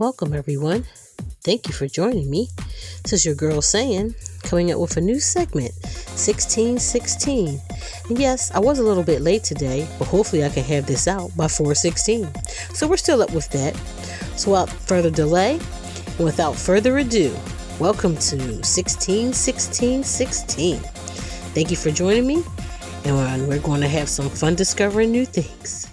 Welcome, everyone. Thank you for joining me. This is your girl saying, coming up with a new segment, 1616. And yes, I was a little bit late today, but hopefully I can have this out by 4:16. So we're still up with that. So without further delay, and without further ado, welcome to 161616. Thank you for joining me, and we're going to have some fun discovering new things.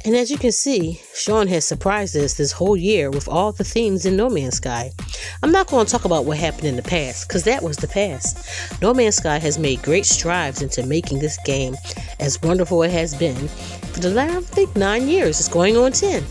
And as you can see, Sean has surprised us this whole year with all the themes in No Man's Sky. I'm not going to talk about what happened in the past, because that was the past. No Man's Sky has made great strides into making this game as wonderful it has been for the last, I think, 9 years. It's going on 10.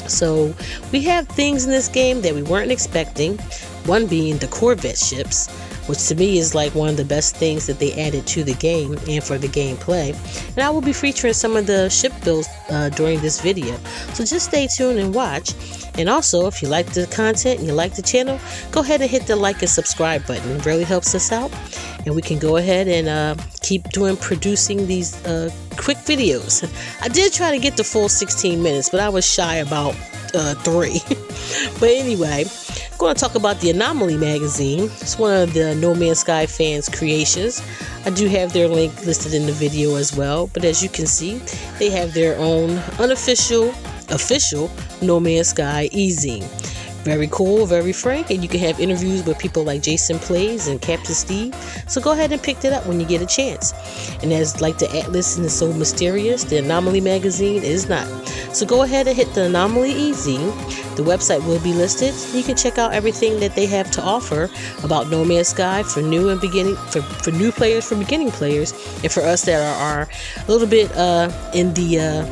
So we have things in this game that we weren't expecting, one being the Korvax ships, which to me is like one of the best things that they added to the game and for the gameplay. And I will be featuring some of the ship builds during this video. So just stay tuned and watch. And also, if you like the content and you like the channel, go ahead and hit the like and subscribe button. It really helps us out. And we can go ahead and keep producing these quick videos. I did try to get the full 16 minutes, but I was shy about 3. But anyway, I'm going to talk about the Anomaly magazine. It's one of the No Man's Sky fans' creations. I do have their link listed in the video as well, but as you can see, they have their own official No Man's Sky e-zine. Very cool, very frank, and you can have interviews with people like Jason Plays and Captain Steve. So go ahead and pick that up when you get a chance. And as like the Atlas is so mysterious, the Anomaly magazine is not. So go ahead and hit the Anomaly e-zine. The website will be listed. You can check out everything that they have to offer about No Man's Sky for new and beginning for new players, for beginning players, and for us that are a little bit in the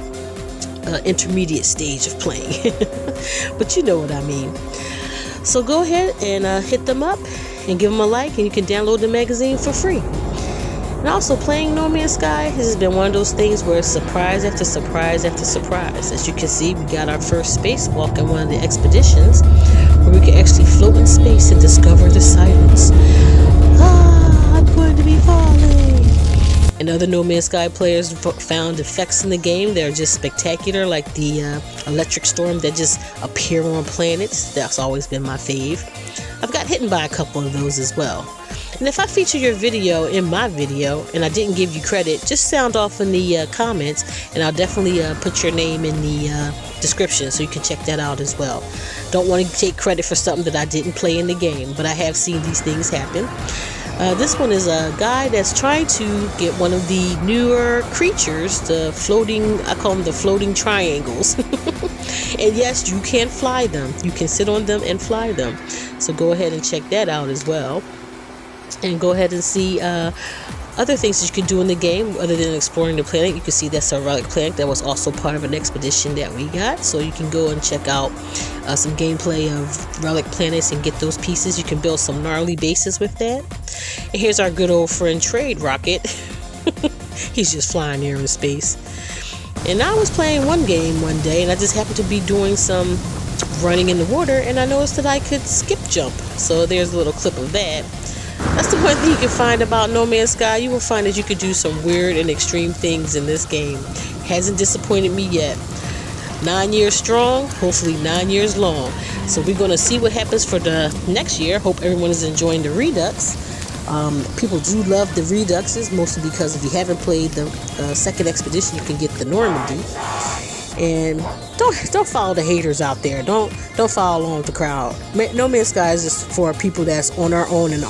intermediate stage of playing. But you know what I mean. So go ahead and hit them up and give them a like, and you can download the magazine for free. And also, playing No Man's Sky has been one of those things where it's surprise after surprise after surprise. As you can see, we got our first spacewalk in one of the expeditions where we can actually float in space and discover the silence. I'm going to be falling. And other No Man's Sky players found effects in the game that are just spectacular, like the electric storm that just appear on planets. That's always been my fave. I've got hit by a couple of those as well. And if I feature your video in my video and I didn't give you credit, just sound off in the comments, and I'll definitely put your name in the description so you can check that out as well. Don't want to take credit for something that I didn't play in the game, but I have seen these things happen. This one is a guy that's trying to get one of the newer creatures, the floating, I call them the floating triangles. And yes, you can fly them. You can sit on them and fly them. So go ahead and check that out as well. And go ahead and see other things that you can do in the game other than exploring the planet. You can see that's a relic planet that was also part of an expedition that we got. So you can go and check out some gameplay of relic planets and get those pieces. You can build some gnarly bases with that. And here's our good old friend Trade Rocket. He's just flying there in space. And I was playing one game one day, and I just happened to be doing some running in the water, and I noticed that I could skip jump. So there's a little clip of that. That's the one thing you can find about No Man's Sky. You will find that you could do some weird and extreme things in this game. Hasn't disappointed me yet. 9 years strong, hopefully 9 years long. So we're going to see what happens for the next year. Hope everyone is enjoying the Redux. People do love the Reduxes, mostly because if you haven't played the second expedition, you can get the Normandy. And don't follow the haters out there. Don't follow along with the crowd. No Man's Sky is just for people that's on our own, and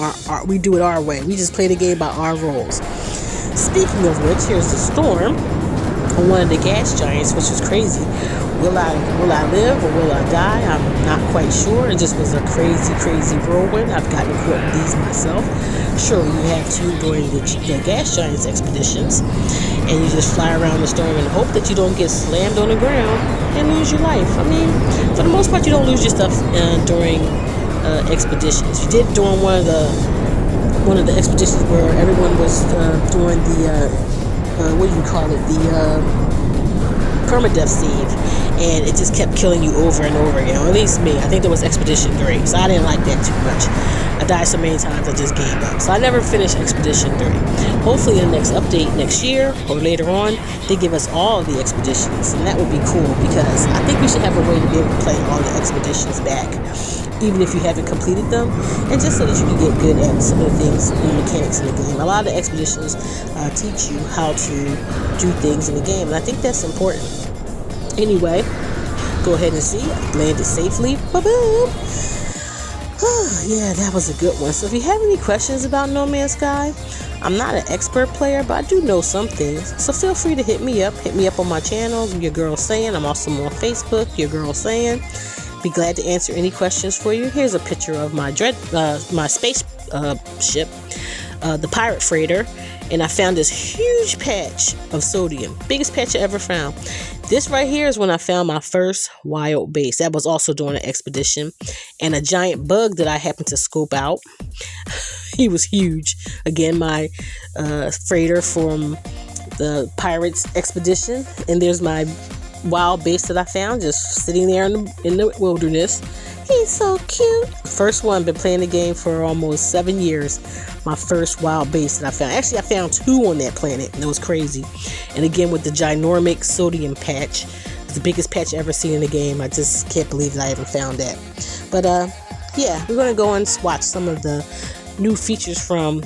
we do it our way. We just play the game by our rules. Speaking of which, here's the storm on one of the gas giants, which is crazy. Will I live or will I die? I'm not quite sure. It just was a crazy whirlwind. I've gotten caught in these myself. Surely you have to during the gas giants expeditions, and you just fly around the storm and hope that you don't get slammed on the ground and lose your life. I mean, for the most part, you don't lose your stuff during expeditions. You did during one of the expeditions where everyone was doing the what do you call it, the permadeath siege, and it just kept killing you over and over again. Or at least me. I think there was Expedition 3, so I didn't like that too much. I died so many times I just gave up. So I never finished Expedition 3. Hopefully in the next update next year or later on, they give us all the expeditions, and that would be cool, because I think we should have a way to be able to play all the expeditions back, even if you haven't completed them, and just so that you can get good at some of the things and the mechanics in the game. A lot of the expeditions teach you how to do things in the game, and I think that's important. Anyway, go ahead and see. I landed safely. Ba-boom! Yeah, that was a good one. So if you have any questions about No Man's Sky, I'm not an expert player, but I do know some things. So feel free to hit me up. Hit me up on my channel, Your Girl Saying. I'm also on Facebook, Your Girl Saying. Be glad to answer any questions for you. Here's a picture of my space ship, the pirate freighter, and I found this huge patch of sodium, biggest patch I ever found. This right here is when I found my first wild base. That was also during an expedition, and a giant bug that I happened to scope out. He was huge. Again, my freighter from the pirates expedition, and there's my wild base that I found just sitting there in the wilderness. He's so cute. First one, been playing the game for almost 7 years. My first wild base that I found. Actually, I found 2 on that planet, and it was crazy. And again, with the ginormic sodium patch, it's the biggest patch I ever seen in the game. I just can't believe that I ever found that. But yeah, we're gonna go and watch some of the new features from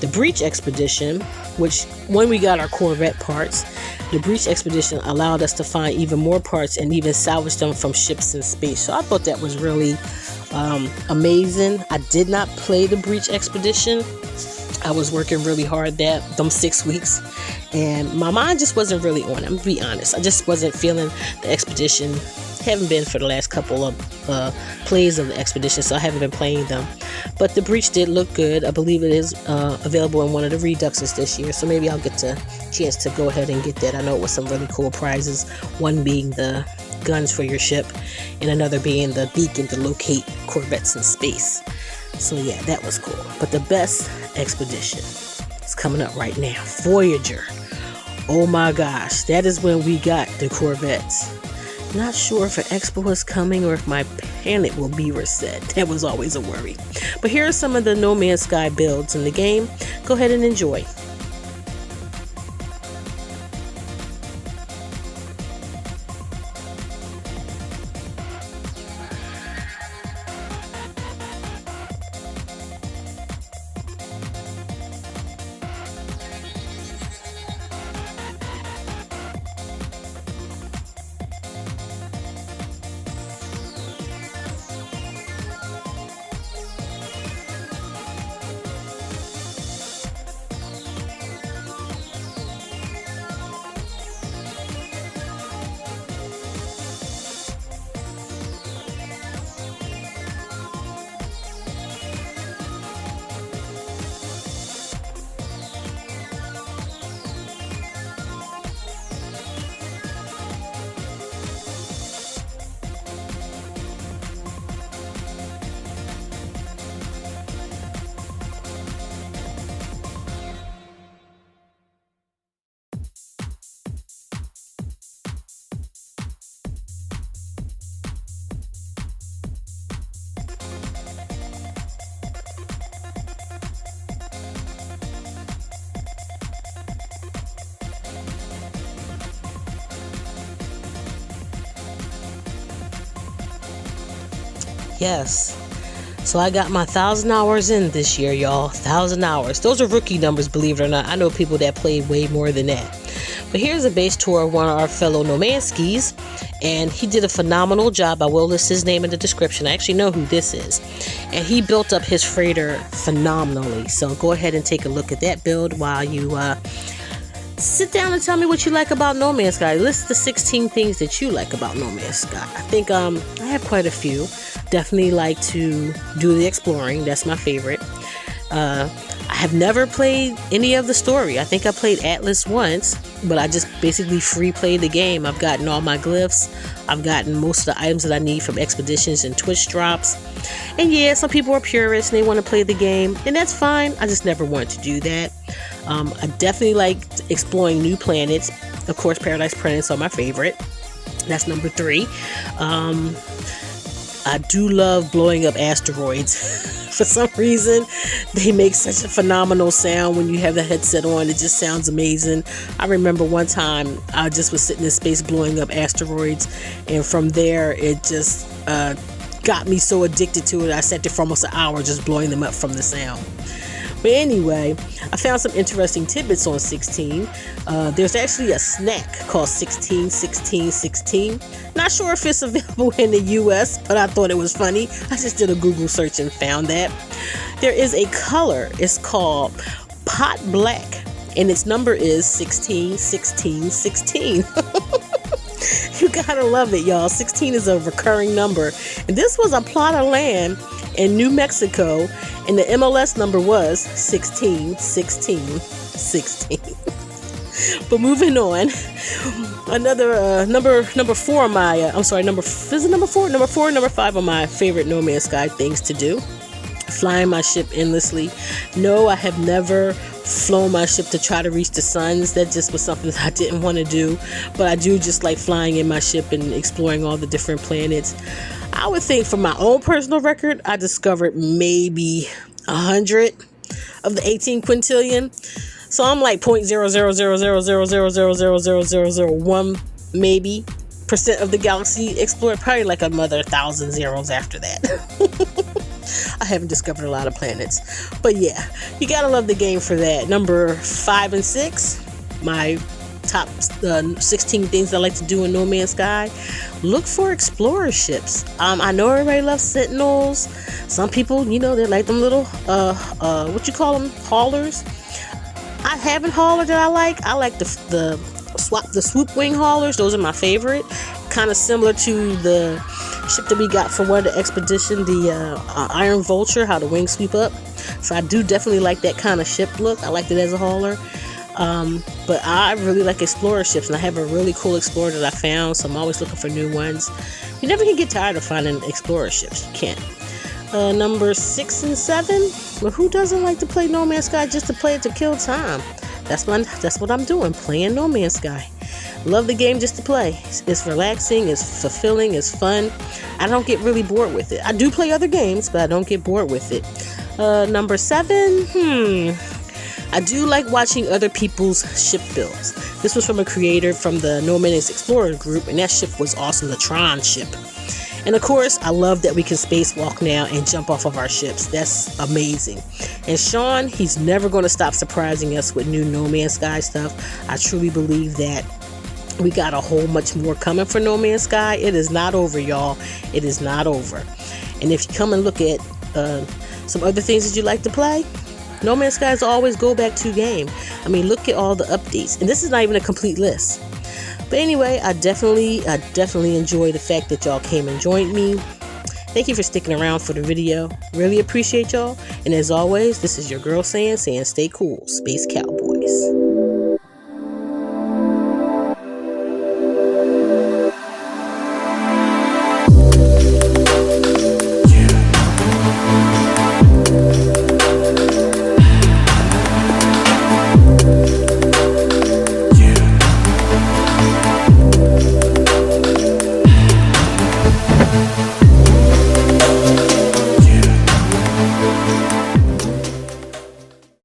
the Breach Expedition, which when we got our Corvette parts, the Breach Expedition allowed us to find even more parts and even salvage them from ships in space. So I thought that was really amazing. I did not play the Breach Expedition. I was working really hard them 6 weeks, and my mind just wasn't really on it. I'm gonna be honest. I just wasn't feeling the expedition. Haven't been for the last couple of plays of the expedition, so I haven't been playing them. But the Breach did look good. I believe it is available in one of the Reduxes this year, so maybe I'll get a chance to go ahead and get that. I know it was some really cool prizes, one being the guns for your ship, and another being the beacon to locate corvettes in space. So yeah, that was cool. But the best expedition is coming up right now, Voyager. Oh my gosh, that is when we got the corvettes. Not sure if an expo is coming or if my planet will be reset. That was always a worry. But here are some of the No Man's Sky builds in the game. Go ahead and enjoy. Yes. So I got my 1,000 hours in this year, y'all. 1,000 hours. Those are rookie numbers, believe it or not. I know people that played way more than that. But here's a base tour of one of our fellow Nomanskis, and he did a phenomenal job. I will list his name in the description. I actually know who this is. And he built up his freighter phenomenally. So go ahead and take a look at that build while you sit down and tell me what you like about No Man's Sky. List the 16 things that you like about No Man's Sky. I think I have quite a few. Definitely like to do the exploring. That's my favorite. I have never played any of the story. I think I played Atlas once, but I just basically free played the game. I've gotten all my glyphs. I've gotten most of the items that I need from expeditions and Twitch drops. And yeah, some people are purists and they want to play the game, and that's fine. I just never wanted to do that. I definitely like exploring new planets. Of course, Paradise Planets are my favorite. That's number 3. I do love blowing up asteroids. For some reason, they make such a phenomenal sound when you have the headset on. It just sounds amazing. I remember one time I just was sitting in space blowing up asteroids, and from there it just got me so addicted to it. I sat there for almost an hour just blowing them up from the sound. But anyway, I found some interesting tidbits on 16. There's actually a snack called 16. Not sure if it's available in the US, but I thought it was funny. I just did a Google search and found that. There is a color. It's called pot black, and its number is 16. You gotta love it, y'all. 16 is a recurring number. And this was a plot of land in New Mexico, and the MLS number was 16. But moving on, another number 4 on my is it number 4? Number 4 and number 5 on my favorite No Man's Sky things to do. Flying my ship endlessly. No, I have never flown my ship to try to reach the suns. That just was something that I didn't want to do. But I do just like flying in my ship and exploring all the different planets. I would think, for my own personal record, I discovered maybe 100 of the 18 quintillion. So I'm like 0.0000000000001 maybe % of the galaxy explored. Probably like another 1,000 zeros after that. I haven't discovered a lot of planets. But yeah, you gotta love the game for that. Number 5 and 6, my top 16 things I like to do in No Man's Sky. Look for explorer ships. I know everybody loves Sentinels. Some people, they like them little what you call them, haulers. I haven't hauler that I like. I like the swoop wing haulers. Those are my favorite. Kind of similar to the ship that we got for one of the expedition, the Iron Vulture, how the wings sweep up. So I do definitely like that kind of ship look. I liked it as a hauler. But I really like explorer ships, and I have a really cool explorer that I found, so I'm always looking for new ones. You never can get tired of finding explorer ships. You can't. Number 6 and 7. Well, who doesn't like to play No Man's Sky just to play it to kill time? That's what I'm doing, playing No Man's Sky. Love the game just to play. It's relaxing, it's fulfilling, it's fun. I don't get really bored with it. I do play other games, but I don't get bored with it. Number 7, I do like watching other people's ship builds. This was from a creator from the No Man's Explorer group, and that ship was awesome, the Tron ship. And of course, I love that we can spacewalk now and jump off of our ships. That's amazing. And Sean, he's never going to stop surprising us with new No Man's Sky stuff. I truly believe that we got a whole much more coming for No Man's Sky. It is not over, y'all. It is not over. And if you come and look at some other things that you like to play, No Man's Sky is always go back to game. I mean, look at all the updates. And this is not even a complete list. But anyway, I definitely enjoy the fact that y'all came and joined me. Thank you for sticking around for the video. Really appreciate y'all. And as always, this is your girl saying stay cool, Space Cowboys.